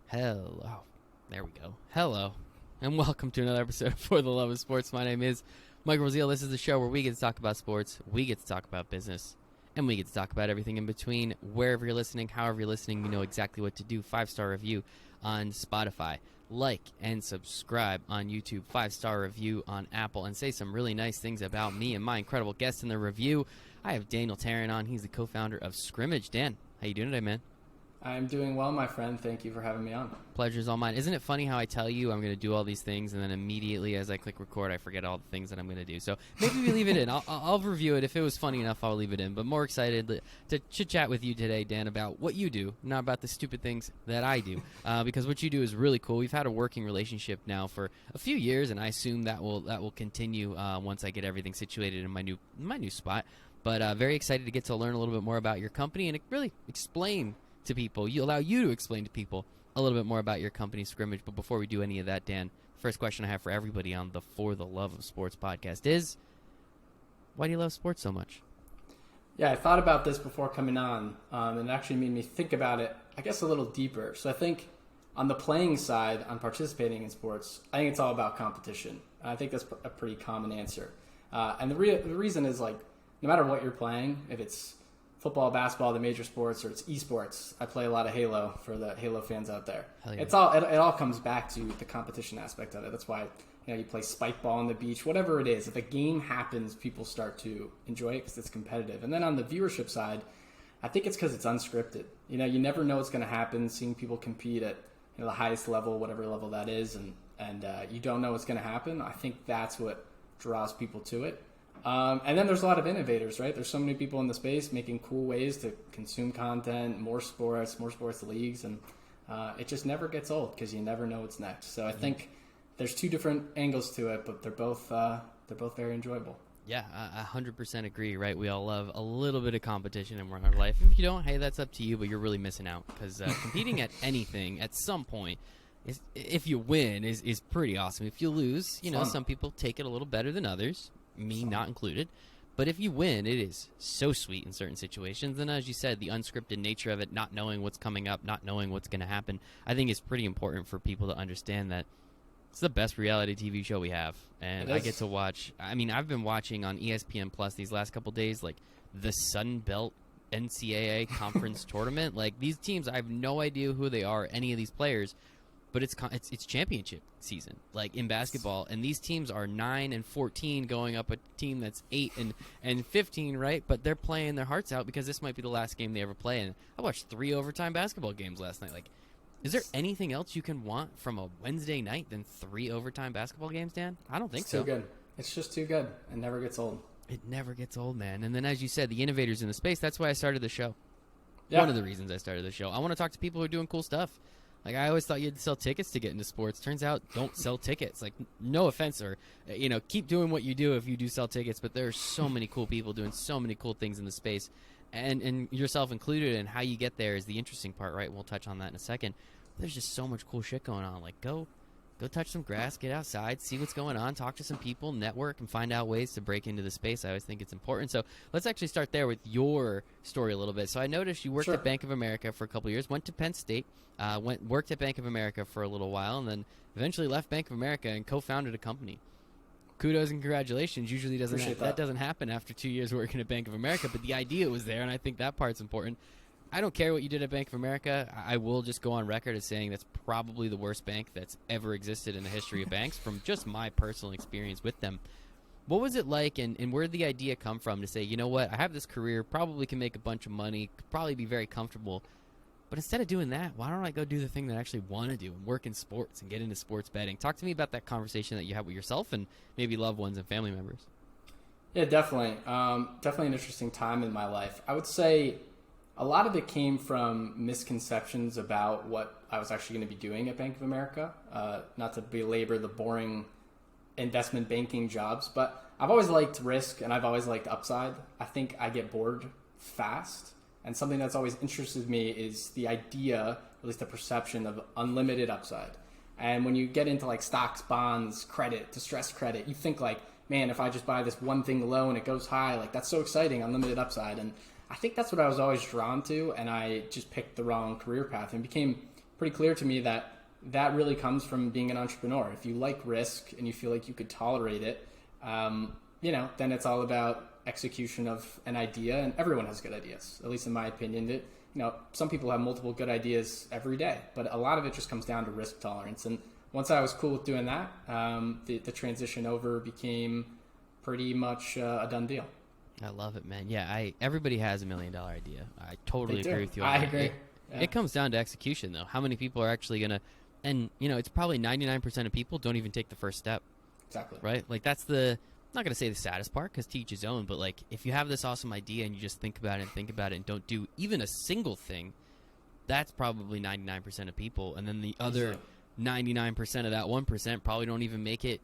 Hello. Oh, there we go. Hello. And welcome to another episode of For the Love of Sports. My name is Michael Rasile. This is the show where we get to talk about sports, we get to talk about business, and we get to talk about everything in between. Wherever you're listening, however you're listening, you know exactly what to do. 5-star review on Spotify. Like and subscribe on YouTube. 5-star review on Apple. And say some really nice things about me and my incredible guest in the review. I have Daniel Taren on. He's the co-founder of Scrimmage. Dan, how you doing today, man? I'm doing well, my friend. Thank you for having me on. Pleasure's all mine. Isn't it funny how I tell you I'm going to do all these things, and then immediately as I click record, I forget all the things that I'm going to do. So maybe we leave it in. I'll review it. If it was funny enough, I'll leave it in. But more excited to chit-chat with you today, Dan, about what you do, not about the stupid things that I do. Because what you do is really cool. We've had a working relationship now for a few years, and I assume that will continue once I get everything situated in my new spot. But very excited to get to learn a little bit more about your company and really explain to people. Allow you to explain to people a little bit more about your company, Scrimmage. But before we do any of that, Dan, first question I have for everybody on the For the Love of Sports podcast is, why do you love sports so much? Yeah, I thought about this before coming on, and it actually made me think about it, I guess, a little deeper. So I think on the playing side, on participating in sports, I think it's all about competition. I think that's a pretty common answer. And the reason is, like, no matter what you're playing, if it's football, basketball, the major sports, or it's esports. I play a lot of Halo for the Halo fans out there. Hell yeah. It all comes back to the competition aspect of it. That's why you play spike ball on the beach, whatever it is. If a game happens, people start to enjoy it because it's competitive. And then on the viewership side, I think it's because it's unscripted. You never know what's going to happen. Seeing people compete at the highest level, whatever level that is, and you don't know what's going to happen. I think that's what draws people to it. And then there's a lot of innovators, right? There's so many people in the space making cool ways to consume content, more sports leagues, and it just never gets old because you never know what's next. So I think there's two different angles to it, but they're both very enjoyable. Yeah, I 100% agree, right? We all love a little bit of competition in our life. If you don't, hey, that's up to you, but you're really missing out because competing at anything at some point, if you win, is pretty awesome. If you lose, some people take it a little better than others. Me not included, but if you win, it is so sweet in certain situations. And as you said, the unscripted nature of it, not knowing what's coming up, not knowing what's going to happen, I think is pretty important for people to understand that it's the best reality TV show we have. And I get to watch. I mean, I've been watching on ESPN Plus these last couple days, like the Sun Belt NCAA conference tournament. Like these teams, I have no idea who they are, any of these players. But it's championship season, like in basketball, and these teams are 9-14 going up a team that's 8-15, right? But they're playing their hearts out because this might be the last game they ever play. And I watched 3 overtime basketball games last night. Like, is there anything else you can want from a Wednesday night than 3 overtime basketball games, Dan? I don't think so. Too good. It's just too good. It never gets old. It never gets old, man. And then, as you said, the innovators in the space. That's why I started the show. Yeah. One of the reasons I started the show. I want to talk to people who are doing cool stuff. Like, I always thought you had to sell tickets to get into sports. Turns out, don't sell tickets. Like, no offense, or, keep doing what you do if you do sell tickets. But there are so many cool people doing so many cool things in the space. And yourself included, and how you get there is the interesting part, right? We'll touch on that in a second. There's just so much cool shit going on. Like, go touch some grass, get outside, see what's going on, talk to some people, network, and find out ways to break into the space. I always think it's important. So let's actually start there with your story a little bit. So I noticed you worked at Bank of America for a couple of years, went to Penn State, worked at Bank of America for a little while, and then eventually left Bank of America and co-founded a company. Kudos and congratulations. Usually that doesn't happen after 2 years working at Bank of America, but the idea was there, and I think that part's important. I don't care what you did at Bank of America. I will just go on record as saying that's probably the worst bank that's ever existed in the history of banks from just my personal experience with them. What was it like, and where did the idea come from to say, you know what, I have this career, probably can make a bunch of money, could probably be very comfortable, but instead of doing that, why don't I go do the thing that I actually want to do and work in sports and get into sports betting? Talk to me about that conversation that you had with yourself and maybe loved ones and family members. Yeah, definitely. Definitely an interesting time in my life. I would say a lot of it came from misconceptions about what I was actually going to be doing at Bank of America. Not to belabor the boring investment banking jobs, but I've always liked risk and I've always liked upside. I think I get bored fast. And something that's always interested me is the idea, at least the perception of unlimited upside. And when you get into like stocks, bonds, credit, distressed credit, you think like, man, if I just buy this one thing low and it goes high, like that's so exciting, unlimited upside. And I think that's what I was always drawn to, and I just picked the wrong career path and became pretty clear to me that that really comes from being an entrepreneur. If you like risk and you feel like you could tolerate it, then it's all about execution of an idea, and everyone has good ideas, at least in my opinion. That, some people have multiple good ideas every day, but a lot of it just comes down to risk tolerance. And once I was cool with doing that, the transition over became pretty much a done deal. I love it, man. Yeah, everybody has $1 million idea. I totally agree with you on I that. agree. It comes down to execution, though. How many people are actually going to, and, it's probably 99% of people don't even take the first step. Exactly. Right? Like, that's I'm not going to say the saddest part, because to each his own, but, like, if you have this awesome idea and you just think about it and don't do even a single thing, that's probably 99% of people. And then the other 99% of that 1% probably don't even make it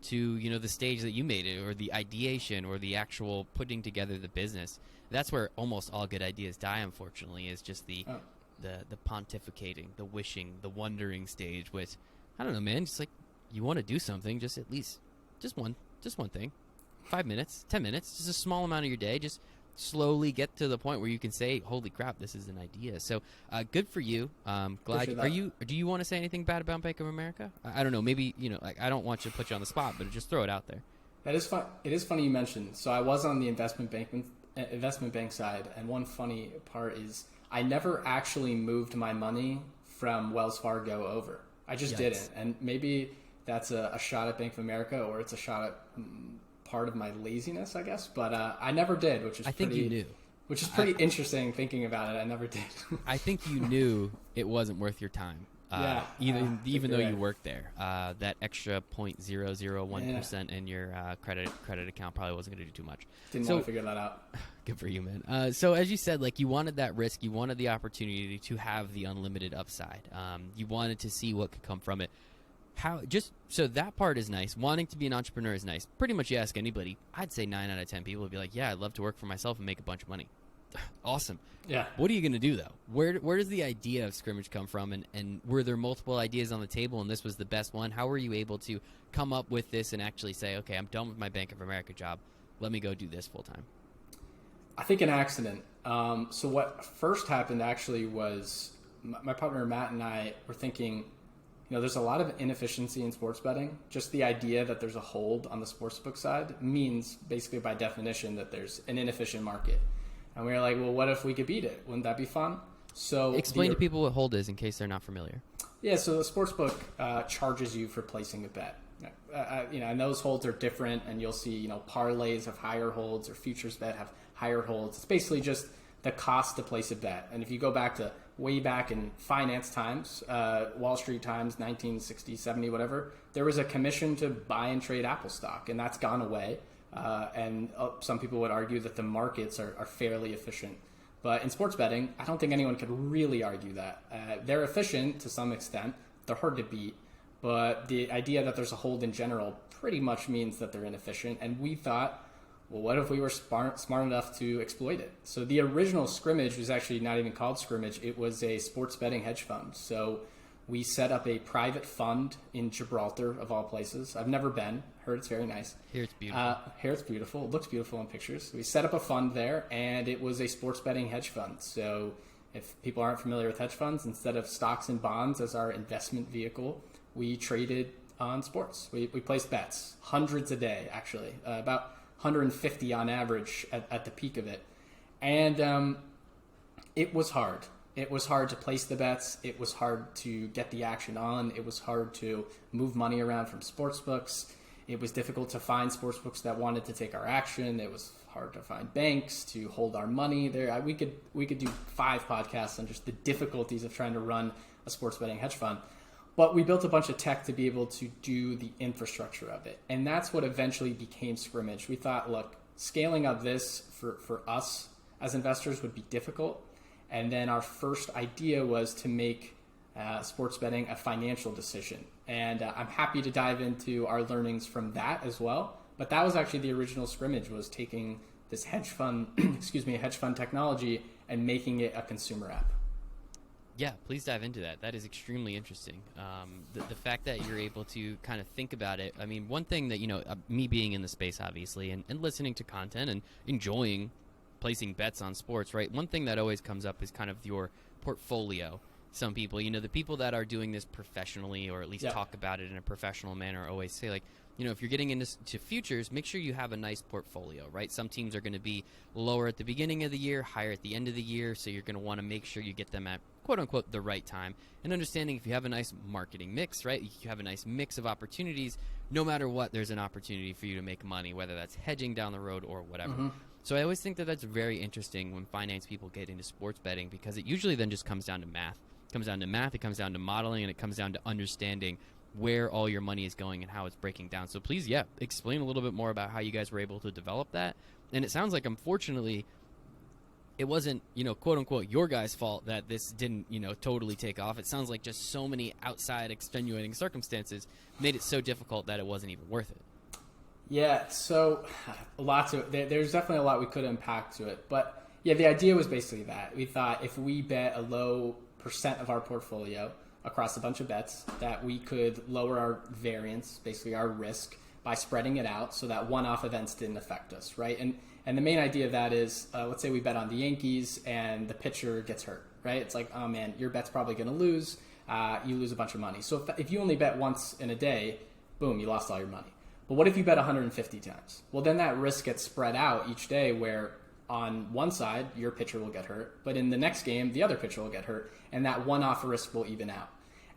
to, the stage that you made it, or the ideation, or the actual putting together the business. That's where almost all good ideas die, unfortunately, is just the pontificating, the wishing, the wondering stage. With, I don't know, man, just like, you want to do something, just at least just one thing, 5 minutes, 10 minutes, just a small amount of your day, just slowly get to the point where you can say, holy crap, this is an idea. So good for you. Glad. Do you want to say anything bad about Bank of America? I don't know, maybe, I don't want you to put you on the spot, but just throw it out there. That is fun. It is funny you mentioned. So I was on the investment bank side, and one funny part is I never actually moved my money from Wells Fargo over. I just didn't. And maybe that's a shot at Bank of America, or it's a shot at part of my laziness, I guess. But I never did, which is I think you knew. Which is pretty interesting thinking about it. I never did. I think you knew it wasn't worth your time. Even though you worked there, that extra 0.001% in your credit account probably wasn't going to do too much. Didn't want to figure that out. Good for you, man. So as you said, like, you wanted that risk, you wanted the opportunity to have the unlimited upside. You wanted to see what could come from it. So that part is nice. Wanting to be an entrepreneur is nice. Pretty much, you ask anybody, I'd say 9 out of 10 people would be like, yeah, I'd love to work for myself and make a bunch of money. Awesome. Yeah. What are you going to do, though? Where does the idea of Scrimmage come from? And were there multiple ideas on the table and this was the best one? How were you able to come up with this and actually say, okay, I'm done with my Bank of America job. Let me go do this full time? I think an accident. So what first happened actually was my partner Matt and I were thinking, there's a lot of inefficiency in sports betting. Just the idea that there's a hold on the sportsbook side means basically by definition that there's an inefficient market. And we were like, well, what if we could beat it? Wouldn't that be fun? So explain to people what hold is in case they're not familiar. Yeah, so the sportsbook charges you for placing a bet. And those holds are different, and you'll see, parlays have higher holds, or futures bet have higher holds. It's basically just the cost to place a bet. And if you go back to way back in finance times, Wall Street times, 1960, 70, whatever, there was a commission to buy and trade Apple stock, and that's gone away. And some people would argue that the markets are fairly efficient. But in sports betting, I don't think anyone could really argue that. They're efficient to some extent. They're hard to beat. But the idea that there's a hold in general pretty much means that they're inefficient. And we thought, well, what if we were smart enough to exploit it? So the original Scrimmage was actually not even called Scrimmage. It was a sports betting hedge fund. So we set up a private fund in Gibraltar, of all places. I've never been. Heard it's very nice. Here it's beautiful. It looks beautiful in pictures. We set up a fund there, and it was a sports betting hedge fund. So if people aren't familiar with hedge funds, instead of stocks and bonds as our investment vehicle, we traded on sports. We placed bets, hundreds a day, actually, about 150 on average at the peak of it. And it was hard. It was hard to place the bets. It was hard to get the action on. It was hard to move money around from sports books. It was difficult to find sports books that wanted to take our action. It was hard to find banks to hold our money there. We could do 5 podcasts on just the difficulties of trying to run a sports betting hedge fund. But we built a bunch of tech to be able to do the infrastructure of it. And that's what eventually became Scrimmage. We thought, look, scaling up this for us as investors would be difficult. And then our first idea was to make sports betting a financial decision. And I'm happy to dive into our learnings from that as well. But that was actually the original Scrimmage, was taking this hedge fund, hedge fund technology and making it a consumer app. Yeah, please dive into that. That is extremely interesting. The fact that you're able to kind of think about it. I mean, one thing that, me being in the space, obviously, and listening to content and enjoying placing bets on sports, right? One thing that always comes up is kind of your portfolio some people. The people that are doing this professionally, or at least Yeah. talk about it in a professional manner, always say, like, if you're getting into futures, make sure you have a nice portfolio, right? Some teams are going to be lower at the beginning of the year, higher at the end of the year, so you're going to want to make sure you get them at, quote-unquote, the right time. And understanding if you have a nice marketing mix, right? You have a nice mix of opportunities. No matter what, there's an opportunity for you to make money, whether that's hedging down the road or whatever. Mm-hmm. So I always think that that's very interesting when finance people get into sports betting, because it usually then just comes down to math. It comes down to math, it comes down to modeling, and it comes down to understanding where all your money is going and how it's breaking down. So please, explain a little bit more about how you guys were able to develop that. And it sounds like, unfortunately, it wasn't, quote unquote, your guys' fault that this didn't, totally take off. It sounds like just so many outside extenuating circumstances made it so difficult that it wasn't even worth it. Yeah, so there's definitely a lot we could unpack to it. But yeah, the idea was basically that. We thought if we bet a low percent of our portfolio across a bunch of bets, that we could lower our variance, basically our risk, by spreading it out so that one-off events didn't affect us, right? And the main idea of that is, let's say we bet on the Yankees and the pitcher gets hurt, right? It's like, oh man, your bet's probably going to lose. You lose a bunch of money. So if you only bet once in a day, boom, you lost all your money. But what if you bet 150 times? Well, then that risk gets spread out each day, where on one side, your pitcher will get hurt, but in the next game, the other pitcher will get hurt, and that one-off risk will even out.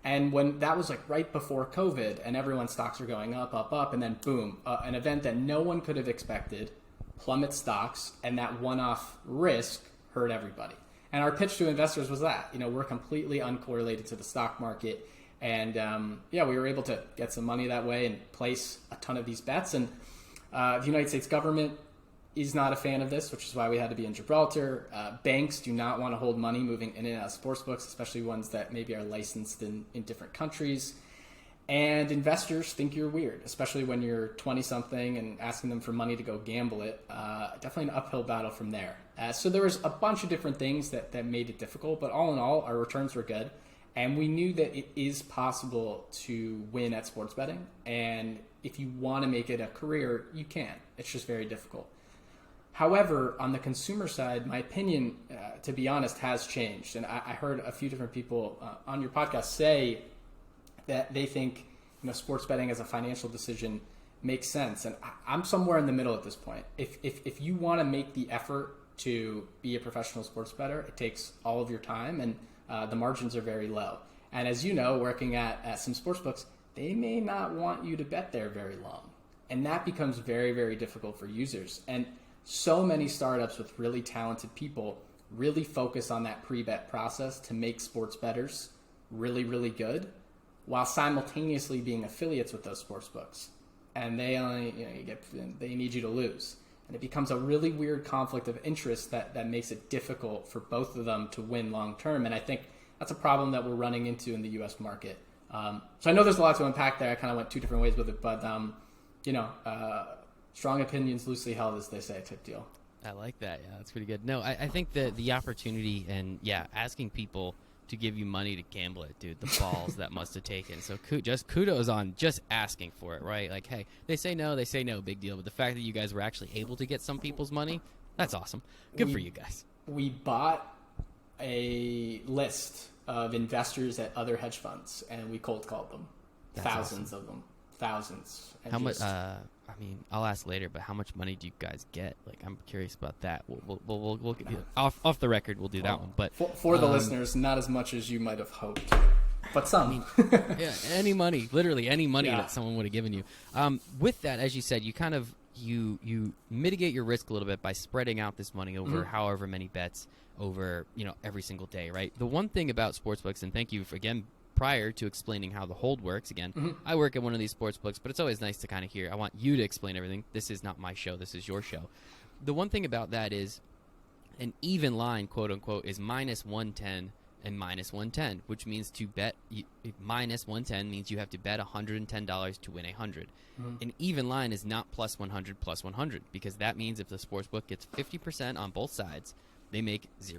And when that was like right before COVID, and everyone's stocks are going up, and then boom, an event that no one could have expected plummets stocks, and that one-off risk hurt everybody. And our pitch to investors was that, we're completely uncorrelated to the stock market. And we were able to get some money that way and place a ton of these bets. And the United States government is not a fan of this, which is why we had to be in Gibraltar. Banks do not want to hold money moving in and out of sports books, especially ones that maybe are licensed in different countries. And investors think you're weird, especially when you're 20-something and asking them for money to go gamble it. Definitely an uphill battle from there. So there was a bunch of different things that made it difficult, but all in all, our returns were good. And we knew that it is possible to win at sports betting. And if you want to make it a career, you can. It's just very difficult. However, on the consumer side, my opinion, to be honest, has changed. And I heard a few different people on your podcast say that they think sports betting as a financial decision makes sense. And I'm somewhere in the middle at this point. If you want to make the effort to be a professional sports bettor, it takes all of your time, and the margins are very low. And as you know, working at some sports books, they may not want you to bet there very long. And that becomes very, very difficult for users. And so many startups with really talented people really focus on that pre-bet process to make sports bettors really, really good, while simultaneously being affiliates with those sports books. And they only, they need you to lose. And it becomes a really weird conflict of interest that makes it difficult for both of them to win long term. And I think that's a problem that we're running into in the U.S. market. So I know there's a lot to unpack there. I kind of went two different ways with it, but strong opinions loosely held, as they say, type deal. I like that. Yeah, that's pretty good. No, I think that the opportunity and asking people to give you money to gamble it, dude, the balls that must have taken. So just kudos on just asking for it, right? Like, hey, they say no, big deal. But the fact that you guys were actually able to get some people's money, that's awesome. Good for you guys. We bought a list of investors at other hedge funds, and we cold called them. That's thousands awesome. of them. Thousands. And how much? I'll ask later, but how much money do you guys get? Like, I'm curious about that. We'll off the record. We'll do that one. But for the listeners, not as much as you might have hoped, but some. Any money, literally any money that someone would have given you. With that, as you said, you kind of you mitigate your risk a little bit by spreading out this money over however many bets over every single day, right? The one thing about sportsbooks, and thank you for, again, prior to explaining how the hold works. Again, I work at one of these sports books, but it's always nice to kind of hear. I want you to explain everything. This is not my show. This is your show. The one thing about that is an even line, quote unquote, is minus 110 and minus 110, which means to bet minus 110 means you have to bet $110 to win 100. An even line is not plus 100 plus 100, because that means if the sports book gets 50% on both sides, they make $0.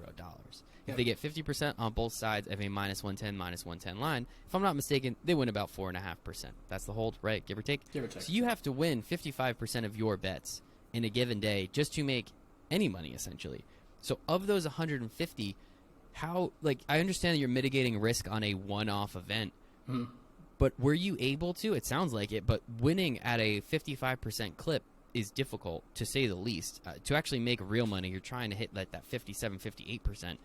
If they get 50% on both sides of a minus 110 line, if I'm not mistaken, they win about 4.5%. That's the hold, right? Give or take? Give or take. So you have to win 55% of your bets in a given day just to make any money, essentially. So of those 150, how, like, I understand that you're mitigating risk on a one-off event, Mm-hmm. but were you able to, it sounds like it, but winning at a 55% clip is difficult, to say the least. To actually make real money, you're trying to hit like that 57, 58%.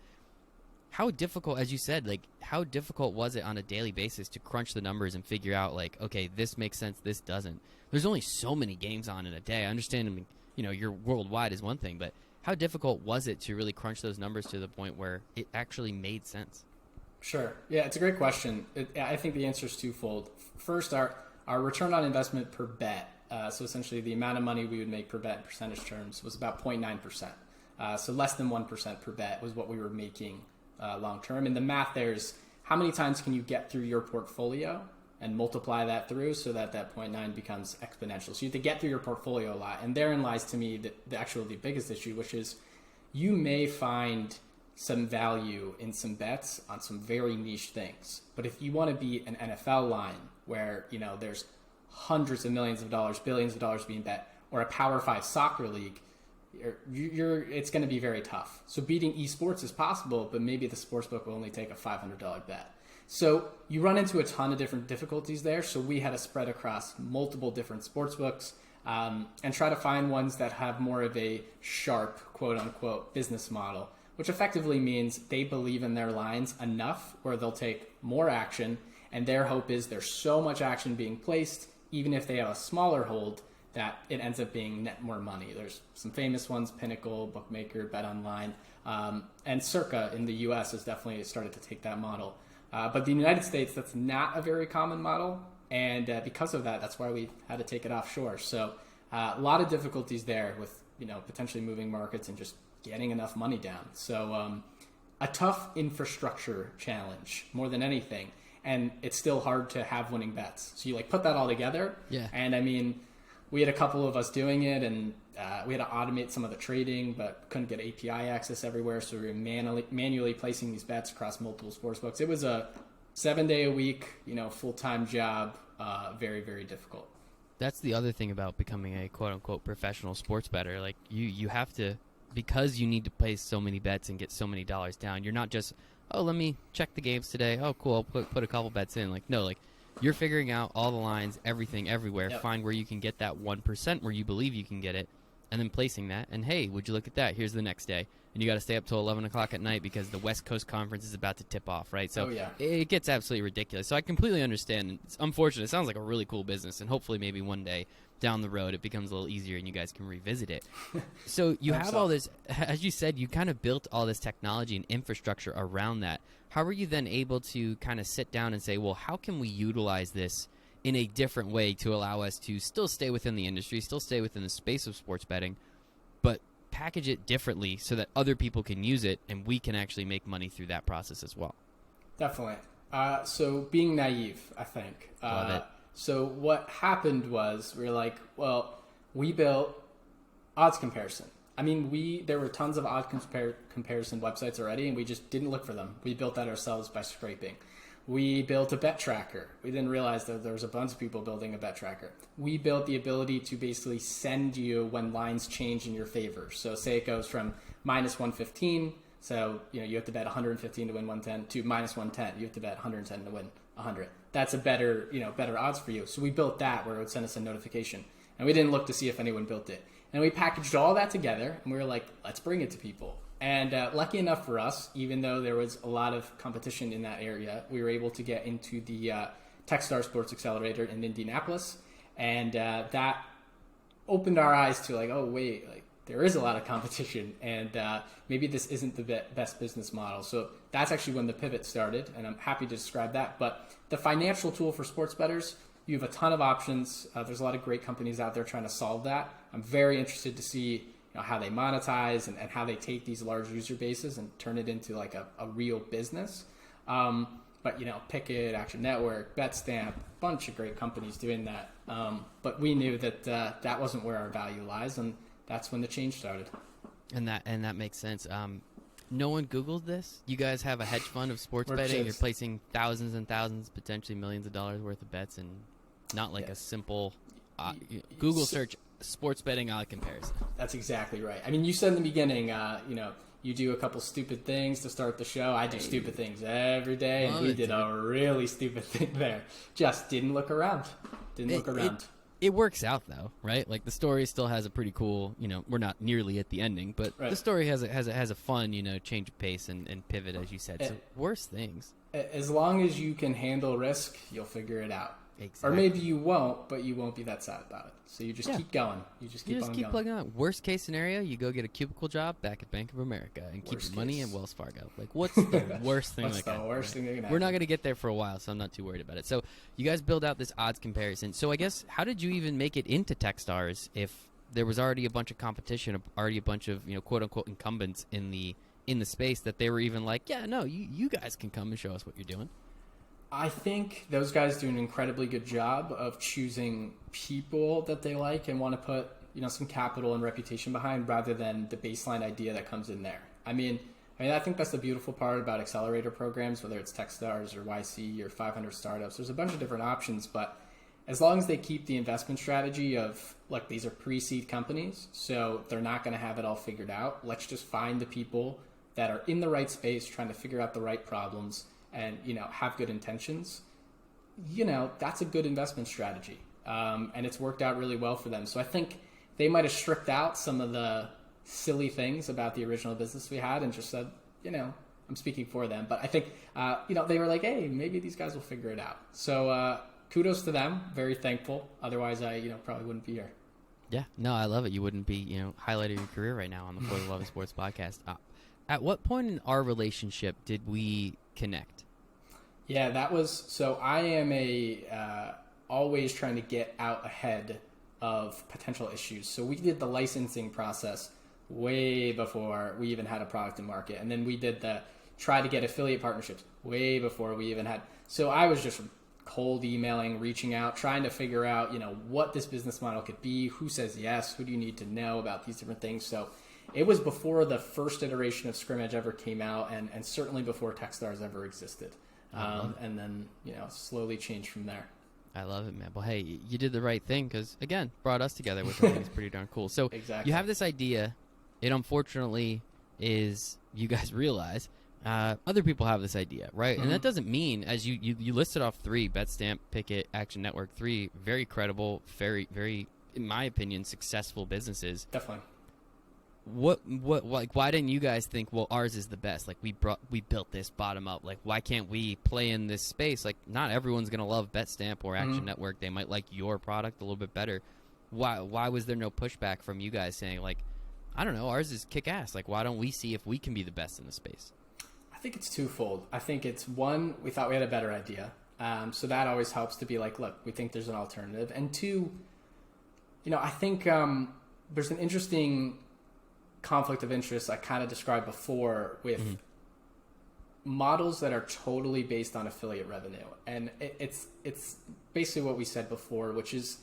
How difficult, as you said, like, how difficult was it on a daily basis to crunch the numbers and figure out, like, okay, this makes sense, this doesn't? There's only so many games on in a day. I understand, I mean, you know, you're worldwide is one thing, but how difficult was it to really crunch those numbers to the point where it actually made sense? Sure. Yeah, it's a great question. I think the answer is twofold. First, our return on investment per bet, so essentially the amount of money we would make per bet in percentage terms, was about 0.9%. So less than 1% per bet was what we were making long term. And the math there is how many times can you get through your portfolio and multiply that through so that 0.9 becomes exponential. So you have to get through your portfolio a lot. And therein lies to me the biggest issue, which is you may find some value in some bets on some very niche things. But if you want to be an NFL line where, you know, there's hundreds of millions of dollars, billions of dollars being bet, or a Power 5 soccer league, it's going to be very tough. So beating esports is possible, but maybe the sportsbook will only take a $500 bet. So you run into a ton of different difficulties there. So we had to spread across multiple different sportsbooks and try to find ones that have more of a sharp, quote unquote, business model, which effectively means they believe in their lines enough where they'll take more action. And their hope is there's so much action being placed, even if they have a smaller hold, that it ends up being net more money. There's some famous ones, Pinnacle, Bookmaker, Bet Online, and Circa in the US has definitely started to take that model. But the United States, that's not a very common model. And because of that, that's why we had to take it offshore. So a lot of difficulties there with, you know, potentially moving markets and just getting enough money down. So a tough infrastructure challenge more than anything. And it's still hard to have winning bets. So you like put that all together. Yeah. And I mean, we had a couple of us doing it, and we had to automate some of the trading, but couldn't get API access everywhere. So we were manually placing these bets across multiple sportsbooks. It was a 7-day-a-week, you know, full-time job. Very, very difficult. That's the other thing about becoming a quote-unquote professional sports bettor. Like, you have to, because you need to place so many bets and get so many dollars down, you're not just, oh, let me check the games today. Oh, cool, I'll put a couple bets in. Like, no, like, you're figuring out all the lines, everything, everywhere. Yep. Find where you can get that 1% where you believe you can get it, and then placing that. And, hey, would you look at that? Here's the next day. And you got to stay up till 11 o'clock at night because the West Coast Conference is about to tip off, right? So it gets absolutely ridiculous. So I completely understand. It's unfortunate. It sounds like a really cool business, and hopefully maybe one day down the road it becomes a little easier and you guys can revisit it. So you have all this, as you said, you kind of built all this technology and infrastructure around that. How were you then able to kind of sit down and say, well, how can we utilize this in a different way to allow us to still stay within the industry, still stay within the space of sports betting, but package it differently so that other people can use it and we can actually make money through that process as well? Definitely. So being naive, I think. Love it. So what happened was we were like, well, we built odds comparison. I mean, there were tons of odds comparison websites already, and we just didn't look for them. We built that ourselves by scraping. We built a bet tracker. We didn't realize that there was a bunch of people building a bet tracker. We built the ability to basically send you when lines change in your favor. So say it goes from minus 115, so you have to bet 115 to win 110, to minus 110. You have to bet 110 to win 100. That's a better odds for you. So we built that where it would send us a notification. And we didn't look to see if anyone built it. And we packaged all that together, and we were like, let's bring it to people. And lucky enough for us, even though there was a lot of competition in that area, we were able to get into the Techstar Sports Accelerator in Indianapolis. And that opened our eyes to like, oh, wait, like there is a lot of competition, and maybe this isn't the best business model. So that's actually when the pivot started, and I'm happy to describe that. But the financial tool for sports bettors, you have a ton of options. There's a lot of great companies out there trying to solve that. I'm very interested to see how they monetize and how they take these large user bases and turn it into like a real business. But Pickett, Action Network, BetStamp, bunch of great companies doing that. But we knew that that wasn't where our value lies, and that's when the change started. And that makes sense. No one Googled this? You guys have a hedge fund of sports betting. You're placing thousands and thousands, potentially millions of dollars worth of bets, and not like a simple Google search sports betting odd comparison. That's exactly right. I mean, you said in the beginning, You do a couple stupid things to start the show. I do stupid things every day, and we did a really stupid thing there. Just didn't look around. It works out though, right? Like the story still has a pretty cool, we're not nearly at the ending, but the story has a fun, change of pace and pivot, as you said. So worse things. As long as you can handle risk, you'll figure it out. Exactly. Or maybe you won't, but you won't be that sad about it. So you just keep going. You just keep on going. Plugging on. Worst case scenario, you go get a cubicle job back at Bank of America and keep your money in Wells Fargo. Like, what's the worst thing? What's the worst thing that can happen? We're not going to get there for a while, so I'm not too worried about it. So you guys build out this odds comparison. So I guess, how did you even make it into Techstars if there was already a bunch of competition, already a bunch of quote unquote incumbents in the space that they were even like, yeah, no, you guys can come and show us what you're doing? I think those guys do an incredibly good job of choosing people that they like and want to put, some capital and reputation behind, rather than the baseline idea that comes in there. I mean, I think that's the beautiful part about accelerator programs, whether it's Techstars or YC or 500 startups. There's a bunch of different options, but as long as they keep the investment strategy of, like, these are pre-seed companies, so they're not going to have it all figured out. Let's just find the people that are in the right space, trying to figure out the right problems, and have good intentions, that's a good investment strategy, and it's worked out really well for them. So I think they might have stripped out some of the silly things about the original business we had and just said, I'm speaking for them, but I think they were like, hey, maybe these guys will figure it out. So kudos to them. Very thankful. Otherwise, I probably wouldn't be here. Yeah, no, I love it. You wouldn't be highlighting your career right now on the For the Love of Sports podcast. At what point in our relationship did we connect? Yeah, that was, so I am always trying to get out ahead of potential issues. So we did the licensing process way before we even had a product in market. And then we did try to get affiliate partnerships way before we even had. So I was just cold emailing, reaching out, trying to figure out, what this business model could be, who says yes, who do you need to know about these different things. So it was before the first iteration of Scrimmage ever came out, and certainly before Techstars ever existed. And then, slowly changed from there. I love it, man. Well, hey, you did the right thing because, again, brought us together, which I think is pretty darn cool. So exactly. You have this idea. It unfortunately is, you guys realize, other people have this idea, right? Mm-hmm. And that doesn't mean, as you listed off 3, Betstamp, Picket, Action Network, 3 very credible, very, very, in my opinion, successful businesses. Definitely. What like, why didn't you guys think, well, ours is the best? Like, we built this bottom up. Like, why can't we play in this space? Like, not everyone's going to love Betstamp or Action Network. They might like your product a little bit better. Why was there no pushback from you guys saying, like, I don't know, ours is kick ass. Like, why don't we see if we can be the best in the space? I think it's twofold. I think it's, one, we thought we had a better idea. So that always helps to be like, look, we think there's an alternative. And 2, I think there's an interesting conflict of interest I kind of described before with models that are totally based on affiliate revenue. And it's basically what we said before, which is,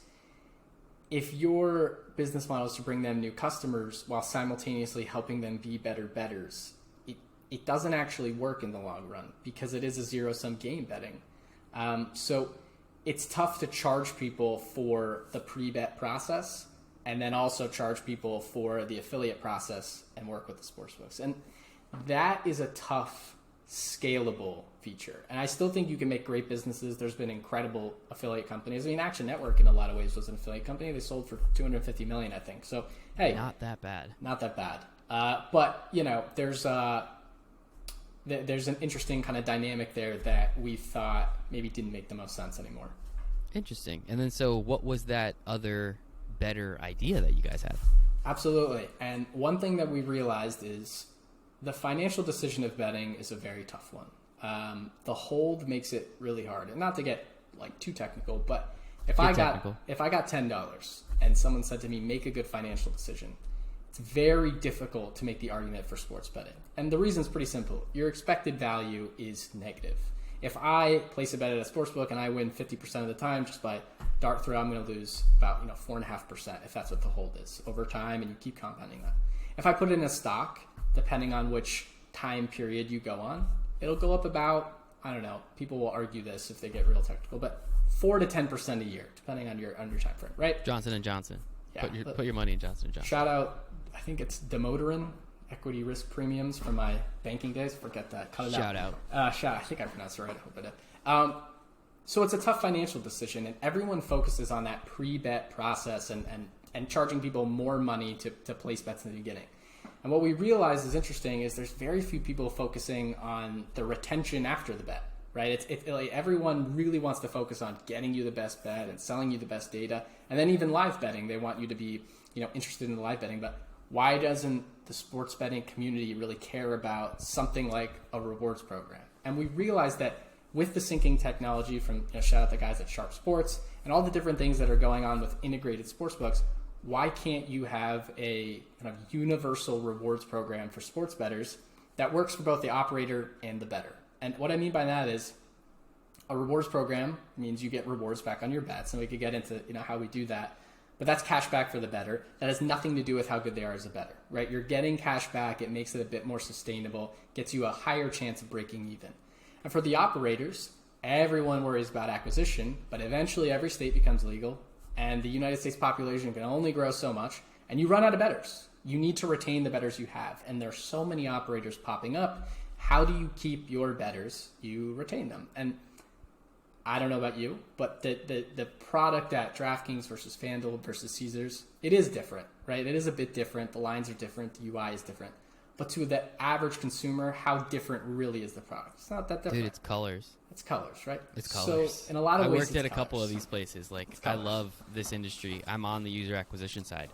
if your business model is to bring them new customers while simultaneously helping them be better bettors, it doesn't actually work in the long run, because it is a zero-sum game betting. So it's tough to charge people for the pre-bet process and then also charge people for the affiliate process and work with the sportsbooks. And that is a tough, scalable feature. And I still think you can make great businesses. There's been incredible affiliate companies. I mean, Action Network in a lot of ways was an affiliate company. They sold for $250 million, I think. So, hey. Not that bad. Not that bad. But, there's an interesting kind of dynamic there that we thought maybe didn't make the most sense anymore. Interesting. And then, so what was that other better idea that you guys had? Absolutely. And one thing that we realized is the financial decision of betting is a very tough one. The hold makes it really hard. And not to get like too technical, but if I got $10 and someone said to me, make a good financial decision, it's very difficult to make the argument for sports betting. And the reason is pretty simple. Your expected value is negative. If I place a bet at a sportsbook and I win 50% of the time just by dart throw, I'm going to lose about 4.5% if that's what the hold is over time, and you keep compounding that. If I put it in a stock, depending on which time period you go on, it'll go up about, I don't know, people will argue this if they get real technical, but 4 to 10% a year, depending on your time frame, right? Johnson & Johnson. Yeah, put your money in Johnson & Johnson. Shout out, I think it's Demoterin. equity risk premiums from my banking days. Forget that. Cut it Shout out. out. I think I pronounced it right. I hope I did. So it's a tough financial decision, and everyone focuses on that pre-bet process and charging people more money to place bets in the beginning. And what we realize is interesting is there's very few people focusing on the retention after the bet, right? It's like everyone really wants to focus on getting you the best bet and selling you the best data. And then even live betting, they want you to be, interested in the live betting. But why doesn't the sports betting community really care about something like a rewards program? And we realize that with the syncing technology from, shout out the guys at Sharp Sports and all the different things that are going on with integrated sportsbooks, why can't you have a kind of universal rewards program for sports bettors that works for both the operator and the bettor? And what I mean by that is a rewards program means you get rewards back on your bets, and we could get into how we do that. But that's cash back for the bettor. That has nothing to do with how good they are as a bettor, right? You're getting cash back. It makes it a bit more sustainable, gets you a higher chance of breaking even. And for the operators, everyone worries about acquisition, but eventually every state becomes legal, and the United States population can only grow so much, and you run out of bettors. You need to retain the bettors you have, and there's so many operators popping up. How do you keep your bettors? You retain them. And I don't know about you, but the product at DraftKings versus FanDuel versus Caesars, it is different, right? It is a bit different. The lines are different. The UI is different. But to the average consumer, how different really is the product? It's not that different. Dude, it's colors. It's colors, right? It's colors. So in a lot of I ways, worked at a colors. couple of these places. Like, I love this industry. I'm on the user acquisition side.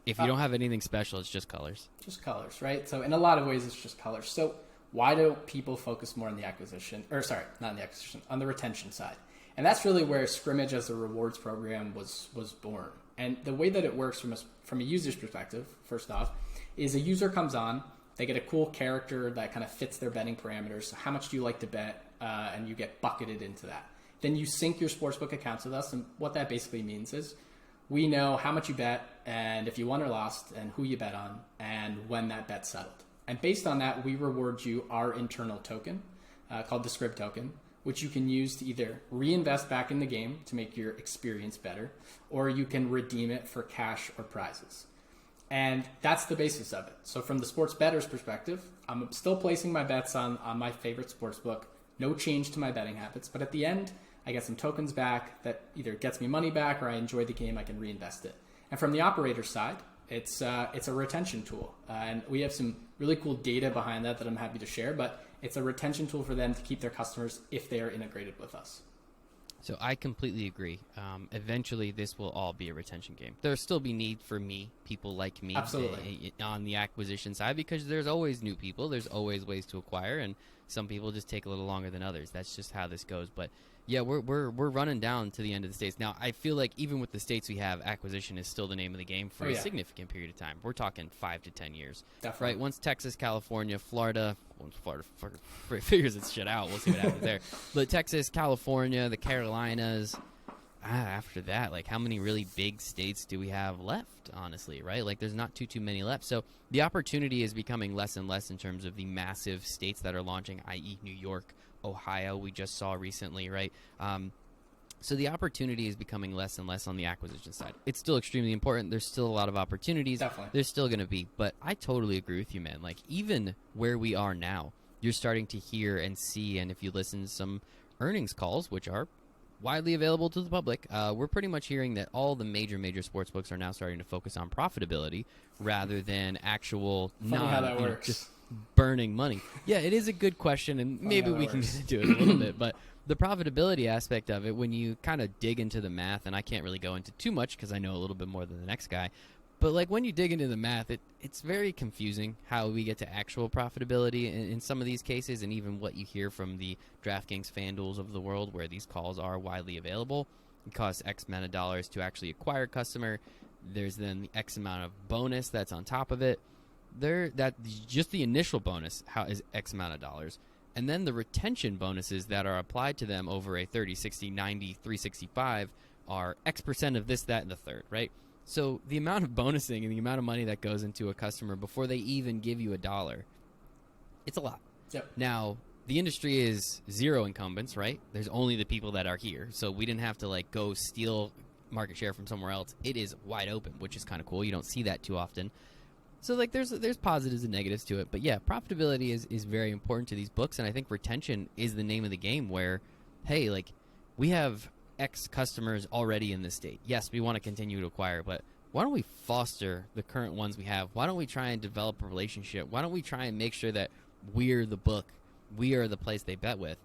If you don't have anything special, it's just colors. Just colors, right? So in a lot of ways, it's just colors. So why do people focus more on the acquisition? Or sorry, not on the acquisition, on the retention side. And that's really where Scrimmage as a rewards program was born. And the way that it works from a user's perspective, first off, is a user comes on, they get a cool character that kind of fits their betting parameters. So how much do you like to bet? And you get bucketed into that. Then you sync your sportsbook accounts with us. And what that basically means is we know how much you bet and if you won or lost and who you bet on and when that bet settled. And based on that, we reward you our internal token called the Scrib token, which you can use to either reinvest back in the game to make your experience better, or you can redeem it for cash or prizes. And that's the basis of it. So from the sports bettor's perspective, I'm still placing my bets on my favorite sportsbook. No change to my betting habits. But at the end, I get some tokens back that either gets me money back or I enjoy the game, I can reinvest it. And from the operator side, it's a retention tool. And we have some really cool data behind that I'm happy to share. But it's a retention tool for them to keep their customers if they are integrated with us. So I completely agree. Eventually, this will all be a retention game. There'll still be need for people like me, absolutely, on the acquisition side, because there's always new people. There's always ways to acquire, and some people just take a little longer than others. That's just how this goes. But yeah, we're running down to the end of the states. Now, I feel like even with the states we have, acquisition is still the name of the game for a significant period of time. We're talking 5 to 10 years. Definitely. Right? Once Texas, California, Florida, once Florida figures its shit out, we'll see what happens there. But Texas, California, the Carolinas, after that, like, how many really big states do we have left, honestly, right? Like, there's not too many left. So the opportunity is becoming less and less in terms of the massive states that are launching, i.e. New York, Ohio, we just saw recently, right? So the opportunity is becoming less and less on the acquisition side. It's still extremely important. There's still a lot of opportunities. Definitely. There's still going to be. But I totally agree with you, man. Like, even where we are now, you're starting to hear and see, and if you listen to some earnings calls, which are widely available to the public, we're pretty much hearing that all the major sportsbooks are now starting to focus on profitability rather than actual Funny how that works. Just burning money. Yeah, it is a good question, and maybe we can get into it a little bit, but the profitability aspect of it, when you kind of dig into the math, and I can't really go into too much because I know a little bit more than the next guy, but like when you dig into the math, it's very confusing how we get to actual profitability in some of these cases, and even what you hear from the DraftKings, FanDuels of the world, where these calls are widely available. It costs X amount of dollars to actually acquire a customer. There's then the X amount of bonus that's on top of it. That just the initial bonus is X amount of dollars. And then the retention bonuses that are applied to them over a 30, 60, 90, 365 are X percent of this, that, and the third, right? So the amount of bonusing and the amount of money that goes into a customer before they even give you $1, it's a lot. Yep. Now, the industry is zero incumbents, right? There's only the people that are here. So we didn't have to like go steal market share from somewhere else. It is wide open, which is kind of cool. You don't see that too often. So like there's positives and negatives to it, but yeah, profitability is very important to these books, and I think retention is the name of the game. Where, hey, like we have X customers already in this state. Yes, we want to continue to acquire, but why don't we foster the current ones we have? Why don't we try and develop a relationship? Why don't we try and make sure that we're the book, we are the place they bet with?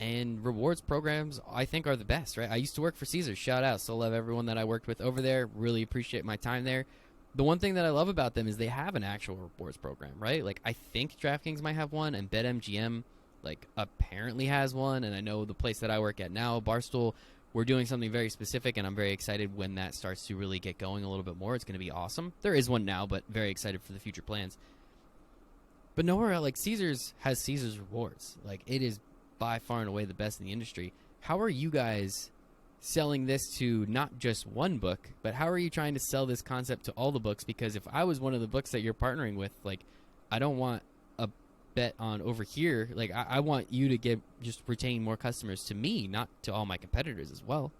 And rewards programs, I think, are the best, right? I used to work for Caesars. Shout out. Still love everyone that I worked with over there. Really appreciate my time there. The one thing that I love about them is they have an actual rewards program, right? Like, I think DraftKings might have one, and BetMGM, like, apparently has one. And I know the place that I work at now, Barstool, we're doing something very specific, and I'm very excited when that starts to really get going a little bit more. It's going to be awesome. There is one now, but very excited for the future plans. But nowhere else, like, Caesars has Caesars Rewards. Like, it is by far and away the best in the industry. How are you guys selling this to not just one book, but how are you trying to sell this concept to all the books? Because if I was one of the books that you're partnering with, like, I don't want a bet on over here. Like, I want you to just retain more customers to me, not to all my competitors as well.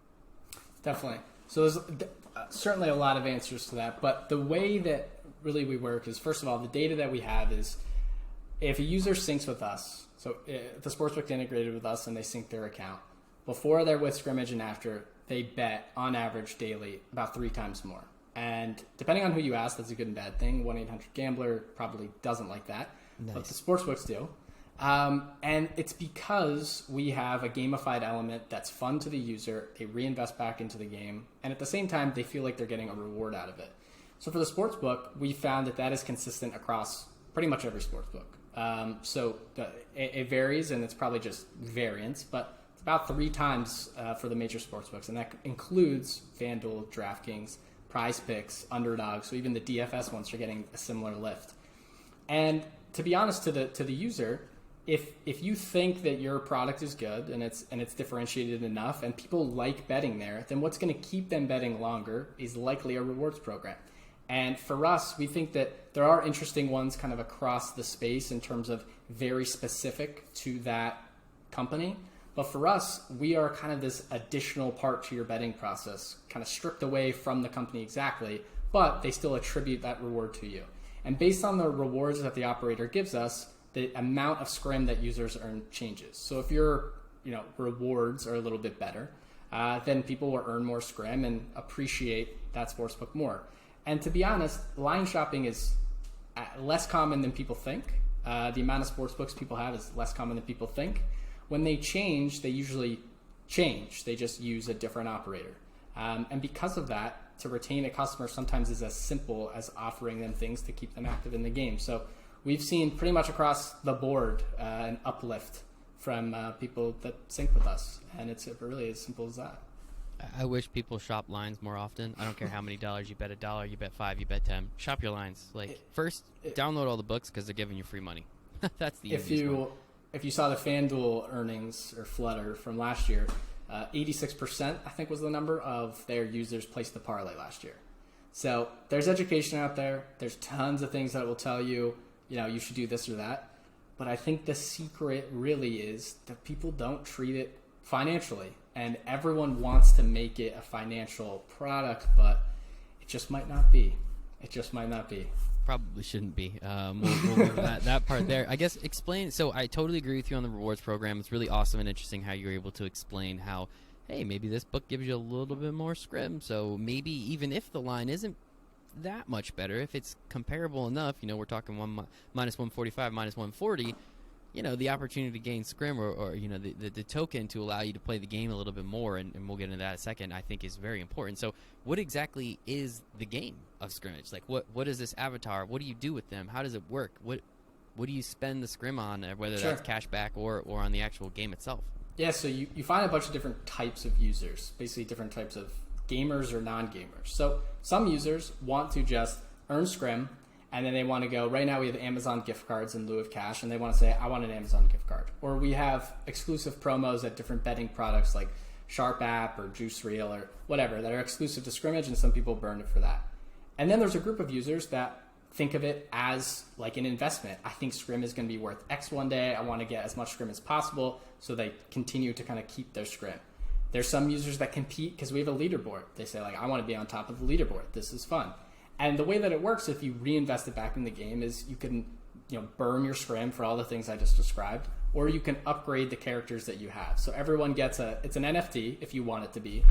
Definitely. So there's certainly a lot of answers to that, but the way that really we work is, first of all, the data that we have is if a user syncs with us, so if the sportsbook's integrated with us and they sync their account, before they're with Scrimmage and after, they bet on average daily about 3 times more. And depending on who you ask, that's a good and bad thing. 1-800-GAMBLER probably doesn't like that, Nice. But the sportsbooks do. And it's because we have a gamified element that's fun to the user. They reinvest back into the game, and at the same time, they feel like they're getting a reward out of it. So for the sportsbook, we found that is consistent across pretty much every sportsbook. It varies, and it's probably just variance, but it's about 3 times for the major sportsbooks, and that includes FanDuel, DraftKings, Prize Picks, Underdog. So even the DFS ones are getting a similar lift. And to be honest, to the user, if you think that your product is good and it's differentiated enough, and people like betting there, then what's going to keep them betting longer is likely a rewards program. And for us, we think that there are interesting ones kind of across the space in terms of very specific to that company. But for us, we are kind of this additional part to your betting process, kind of stripped away from the company exactly, but they still attribute that reward to you. And based on the rewards that the operator gives us, the amount of scrim that users earn changes. So if your rewards are a little bit better, then people will earn more scrim and appreciate that sportsbook more. And to be honest, line shopping is less common than people think. The amount of sportsbooks people have is less common than people think. When they change, they usually change. They just use a different operator. And because of that, to retain a customer sometimes is as simple as offering them things to keep them active in the game. So we've seen pretty much across the board an uplift from people that sync with us. And it's really as simple as that. I wish people shop lines more often. I don't care how many dollars you bet. $1, you bet 5, you bet 10. Shop your lines. First, download all the books because they're giving you free money. That's the easiest one. If you saw the FanDuel earnings or flutter from last year, 86% I think was the number of their users placed the parlay last year. So there's education out there. There's tons of things that will tell you, you should do this or that. But I think the secret really is that people don't treat it financially. And everyone wants to make it a financial product, but it just might not be. Probably shouldn't be. We'll leave that part there. I guess explain. So I totally agree with you on the rewards program. It's really awesome and interesting how you're able to explain how, hey, maybe this book gives you a little bit more scrim. So maybe even if the line isn't that much better, if it's comparable enough, we're talking minus 145, minus 140, the opportunity to gain scrim or the token to allow you to play the game a little bit more, and we'll get into that in a second, I think is very important. So what exactly is the game of Scrimmage? Like what is this avatar? What do you do with them? How does it work? What do you spend the scrim on, whether Sure. that's cash back or on the actual game itself? Yeah, so you find a bunch of different types of users, basically different types of gamers or non-gamers. So some users want to just earn scrim, and then they want to go, right now we have Amazon gift cards in lieu of cash, and they want to say, I want an Amazon gift card. Or we have exclusive promos at different betting products like Sharp App or Juice Reel or whatever that are exclusive to Scrimmage, and some people burn it for that. And then there's a group of users that think of it as like an investment. I think scrim is going to be worth X one day. I want to get as much scrim as possible, so they continue to kind of keep their scrim. There's some users that compete because we have a leaderboard. They say, like, I want to be on top of the leaderboard. This is fun. And the way that it works, if you reinvest it back in the game, is you can burn your scrim for all the things I just described, or you can upgrade the characters that you have. So everyone gets it's an NFT if you want it to be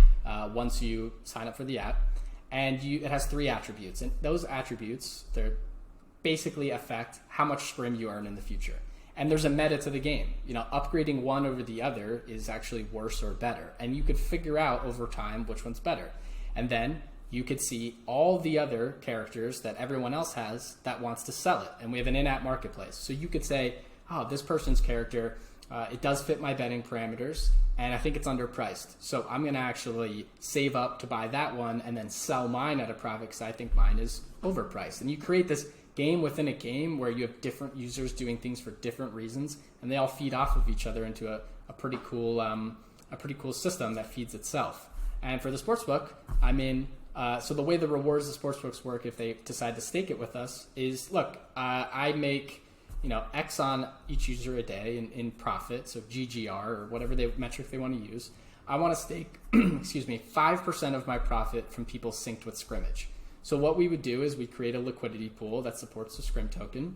once you sign up for the app, and it has 3 attributes, and those attributes they're basically affect how much scrim you earn in the future. And there's a meta to the game. Upgrading one over the other is actually worse or better, and you could figure out over time which one's better, and then you could see all the other characters that everyone else has that wants to sell it. And we have an in-app marketplace. So you could say, oh, this person's character, it does fit my betting parameters, and I think it's underpriced. So I'm going to actually save up to buy that one and then sell mine at a profit because I think mine is overpriced. And you create this game within a game where you have different users doing things for different reasons, and they all feed off of each other into a pretty cool system that feeds itself. And for the sportsbook, so the way the rewards of sportsbooks work, if they decide to stake it with us, is look, I make X on each user a day in profit, so GGR or whatever metric they want to use. I want to stake, 5% of my profit from people synced with Scrimmage. So what we would do is we create a liquidity pool that supports the Scrim token,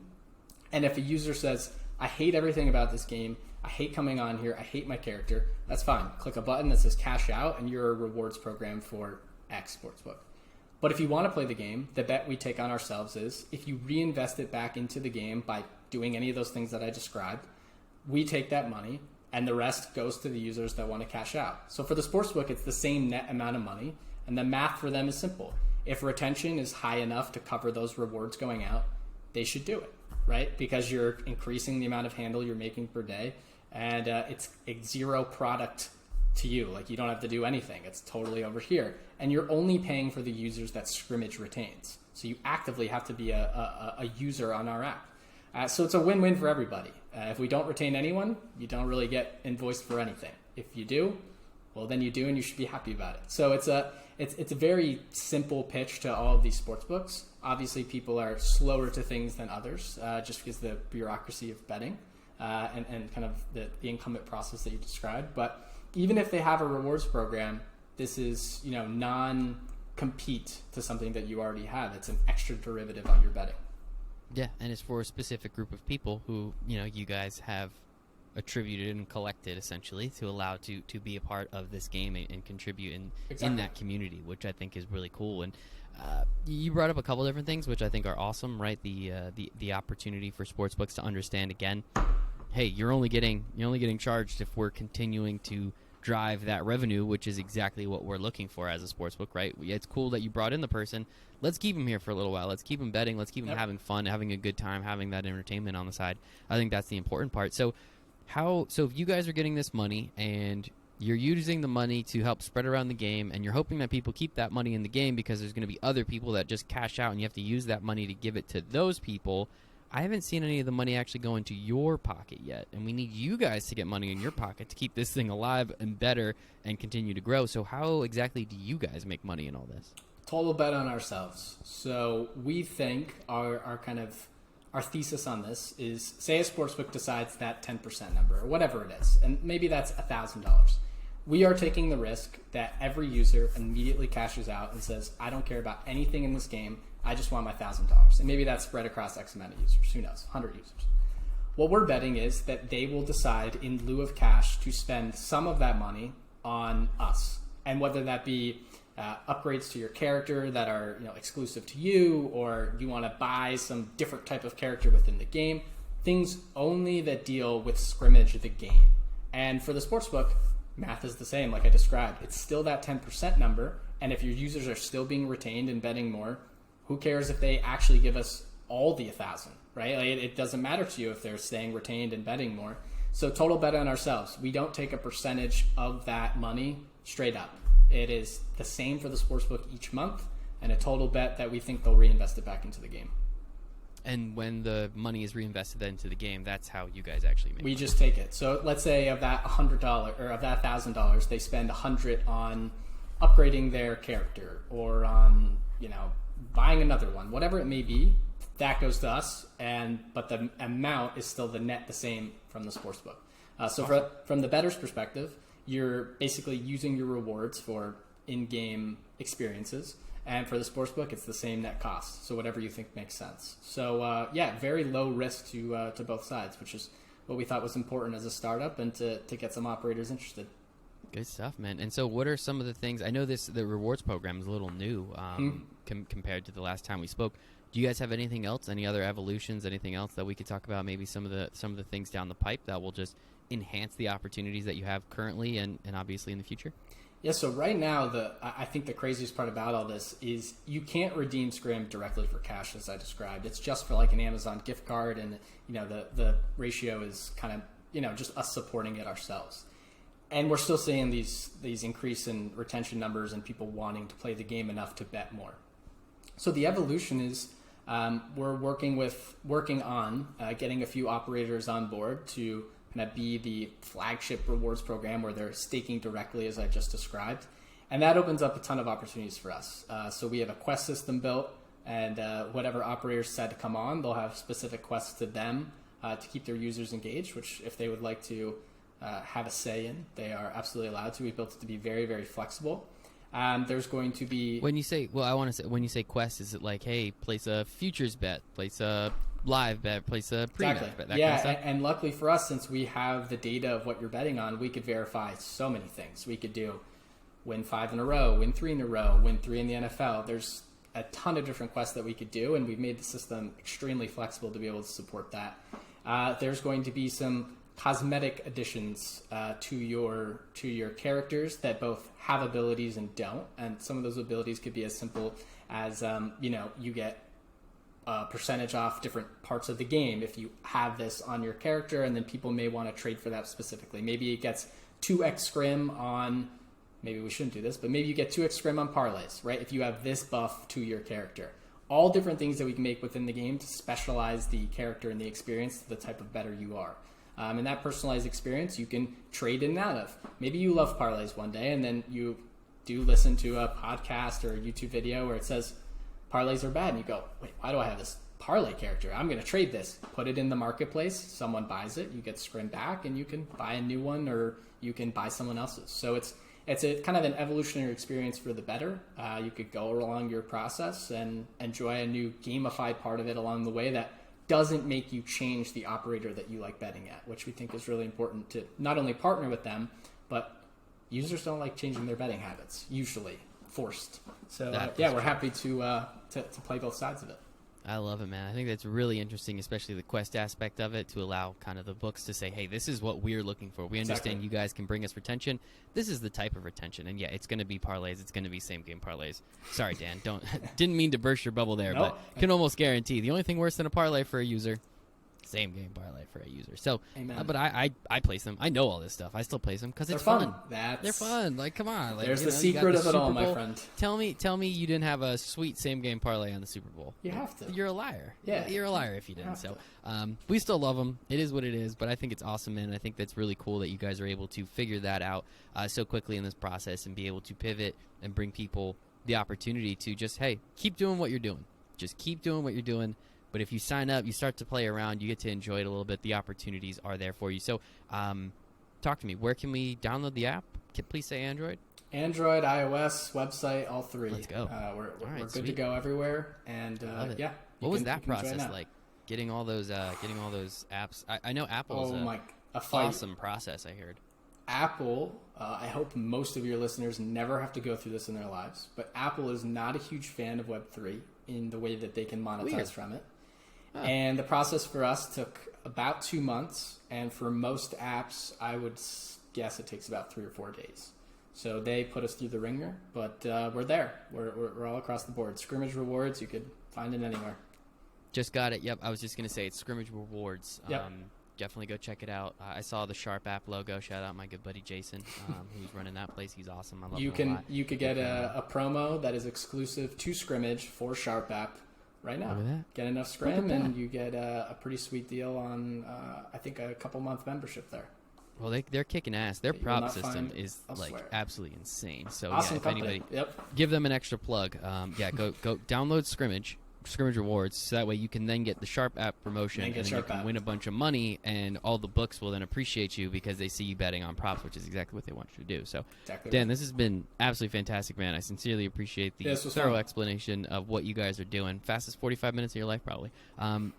and if a user says, I hate everything about this game, I hate coming on here, I hate my character, that's fine. Click a button that says cash out, and you're a rewards program for X sportsbook. But if you want to play the game, the bet we take on ourselves is if you reinvest it back into the game by doing any of those things that I described, we take that money and the rest goes to the users that want to cash out. So for the sportsbook, it's the same net amount of money, and the math for them is simple. If retention is high enough to cover those rewards going out, they should do it, right? Because you're increasing the amount of handle you're making per day, and it's a zero product to you. Like, you don't have to do anything. It's totally over here. And you're only paying for the users that Scrimmage retains. So you actively have to be a user on our app. So it's a win-win for everybody. If we don't retain anyone, you don't really get invoiced for anything. If you do, well, then you do, and you should be happy about it. So it's a very simple pitch to all of these sports books. Obviously, people are slower to things than others, just because the bureaucracy of betting and kind of the incumbent process that you described. But even if they have a rewards program, this is non-compete to something that you already have. It's an extra derivative on your betting. Yeah, and it's for a specific group of people who you guys have attributed and collected essentially to allow to be a part of this game and contribute in that community, which I think is really cool. And you brought up a couple different things which I think are awesome, right? The opportunity for sportsbooks to understand again, hey, you're only getting charged if we're continuing to drive that revenue, which is exactly what we're looking for as a sportsbook, right? It's cool that you brought in the person. Let's keep them here for a little while. Let's keep them betting. Let's keep them having fun, having a good time, having that entertainment on the side. I think that's the important part. So if you guys are getting this money and you're using the money to help spread around the game, and you're hoping that people keep that money in the game because there's going to be other people that just cash out and you have to use that money to give it to those people, I haven't seen any of the money actually go into your pocket yet, and we need you guys to get money in your pocket to keep this thing alive and better and continue to grow. So how exactly do you guys make money in all this? Total bet on ourselves. So we think our thesis on this is, say a sportsbook decides that 10% number or whatever it is, and maybe that's $1,000. We are taking the risk that every user immediately cashes out and says, I don't care about anything in this game. I just want my $1,000. And maybe that's spread across X amount of users. Who knows? 100 users. What we're betting is that they will decide in lieu of cash to spend some of that money on us. And whether that be upgrades to your character that are exclusive to you, or you want to buy some different type of character within the game, things only that deal with Scrimmage, the game. And for the sportsbook, math is the same, like I described. It's still that 10% number, and if your users are still being retained and betting more, who cares if they actually give us all the 1,000, right? Like, it doesn't matter to you if they're staying retained and betting more. So total bet on ourselves. We don't take a percentage of that money straight up. It is the same for the sportsbook each month, and a total bet that we think they'll reinvest it back into the game. And when the money is reinvested into the game, that's how you guys actually make money. We just take it. So let's say of that $100 or of that $1,000, they spend $100 on upgrading their character or on buying another one, whatever it may be. That goes to us, but the amount is still the same from the sportsbook. From the bettor's perspective, you're basically using your rewards for in-game experiences, And for the sportsbook, it's the same net cost. So whatever you think makes sense. So very low risk to both sides, which is what we thought was important as a startup and to get some operators interested. Good stuff, man. And so what are some of the things? I know the rewards program is a little new compared to the last time we spoke. Do you guys have anything else? Any other evolutions? Anything else that we could talk about? Maybe some of the things down the pipe that will just enhance the opportunities that you have currently and obviously in the future? Yeah, so right now, I think the craziest part about all this is you can't redeem Scrim directly for cash, as I described. It's just for like an Amazon gift card, and the ratio is kind of just us supporting it ourselves. And we're still seeing these increase in retention numbers and people wanting to play the game enough to bet more. So the evolution is we're working on getting a few operators on board to kind of be the flagship rewards program where they're staking directly, as I just described. And that opens up a ton of opportunities for us. So we have a quest system built, and whatever operators decide to come on, they'll have specific quests to them to keep their users engaged, which if they would like to have a say in, they are absolutely allowed to. We built it to be very, very flexible. There's going to be... When you say quest, is it like, hey, place a futures bet, place a live bet, place a pre-match bet, that kind of stuff? And luckily for us, since we have the data of what you're betting on, we could verify so many things. We could do win 5 in a row, win 3 in a row, win 3 in the NFL. There's a ton of different quests that we could do, and we've made the system extremely flexible to be able to support that. There's going to be some cosmetic additions to your characters that both have abilities and don't, and some of those abilities could be as simple as you get a percentage off different parts of the game if you have this on your character, and then people may want to trade for that specifically. Maybe it gets 2x scrim on, maybe we shouldn't do this, but maybe you get 2x scrim on parlays, right? If you have this buff to your character. All different things that we can make within the game to specialize the character and the experience to the type of bettor you are. And that personalized experience you can trade in and out of. Maybe you love parlays one day, and then you do listen to a podcast or a YouTube video where it says parlays are bad, and you go, wait, why do I have this parlay character? I'm going to trade this. Put it in the marketplace. Someone buys it. You get scrim back, and you can buy a new one, or you can buy someone else's. So it's a kind of an evolutionary experience for the bettor. You could go along your process and enjoy a new gamified part of it along the way that doesn't make you change the operator that you like betting at, which we think is really important to not only partner with them, but users don't like changing their betting habits, usually forced. So we're happy to play both sides of it. I love it, man. I think that's really interesting, especially the quest aspect of it, to allow kind of the books to say, hey, this is what we're looking for. We understand you guys can bring us retention. This is the type of retention. And yeah, it's going to be parlays. It's going to be same game parlays. Sorry, Dan. Didn't mean to burst your bubble there, but can almost guarantee the only thing worse than a parlay for a user, same game parlay for a user. So, but I place them. I know all this stuff. I still place them because it's fun. They're fun. Like, come on. Like, there's the secret of it all, my friend. Tell me you didn't have a sweet same game parlay on the Super Bowl. You have to. You're a liar. Yeah, you're a liar if you didn't. So, we still love them. It is what it is. But I think it's awesome, man. I think that's really cool that you guys are able to figure that out so quickly in this process and be able to pivot and bring people the opportunity to just, hey, keep doing what you're doing. Just keep doing what you're doing. But if you sign up, you start to play around, you get to enjoy it a little bit. The opportunities are there for you. So talk to me. Where can we download the app? Please say Android. Android, iOS, website, all three. Let's go. We're good to go everywhere. And what was that process like? Getting all those apps. I know Apple's an awesome process, I heard. Apple, I hope most of your listeners never have to go through this in their lives, but Apple is not a huge fan of Web3 in the way that they can monetize from it. And the process for us took about 2 months, and for most apps, I would guess it takes about 3 or 4 days. So they put us through the ringer, but we're there. We're all across the board. Scrimmage rewards, you could find it anywhere. Just got it. Yep, I was just going to say it's Scrimmage rewards. Yep. Definitely go check it out. I saw the Sharp app logo. Shout out my good buddy Jason, who's running that place. He's awesome. I love him a lot. You could get a promo that is exclusive to Scrimmage for Sharp app right now. Get enough scrim and you get a pretty sweet deal on I think a couple month membership there. Well, they're kicking ass. Their prop system is like absolutely insane. So awesome if company. Anybody, give them an extra plug. Go download Scrimmage. Scrimmage rewards, so that way you can then get the Sharp app promotion, and then you can win a bunch of money, and all the books will then appreciate you because they see you betting on props, which is exactly what they want you to do. So, Dan, this has been absolutely fantastic, man. I sincerely appreciate the thorough explanation of what you guys are doing. Fastest 45 minutes of your life, probably.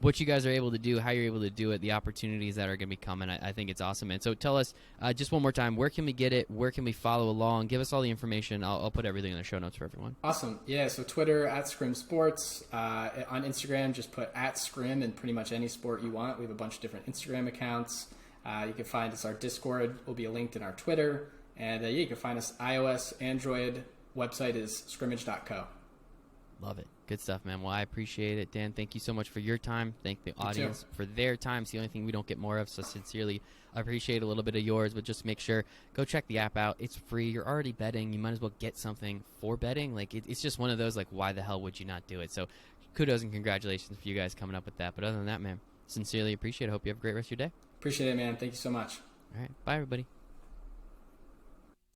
What you guys are able to do, how you're able to do it, the opportunities that are going to be coming. I think it's awesome, man. So tell us just one more time, where can we get it? Where can we follow along? Give us all the information. I'll put everything in the show notes for everyone. Awesome. Yeah, so Twitter, @Scrim Sports. On Instagram, just put @Scrim in pretty much any sport you want. We have a bunch of different Instagram accounts. You can find us, our Discord will be linked in our Twitter. And you can find us iOS, Android. Website is scrimmage.co. Love it. Good stuff, man. Well, I appreciate it. Dan, thank you so much for your time. Thank the audience for their time. It's the only thing we don't get more of, so sincerely I appreciate a little bit of yours, but just make sure, go check the app out. It's free. You're already betting. You might as well get something for betting. Like, it's just one of those, like, why the hell would you not do it? So kudos and congratulations for you guys coming up with that. But other than that, man, sincerely appreciate it. Hope you have a great rest of your day. Appreciate it, man. Thank you so much. All right. Bye, everybody.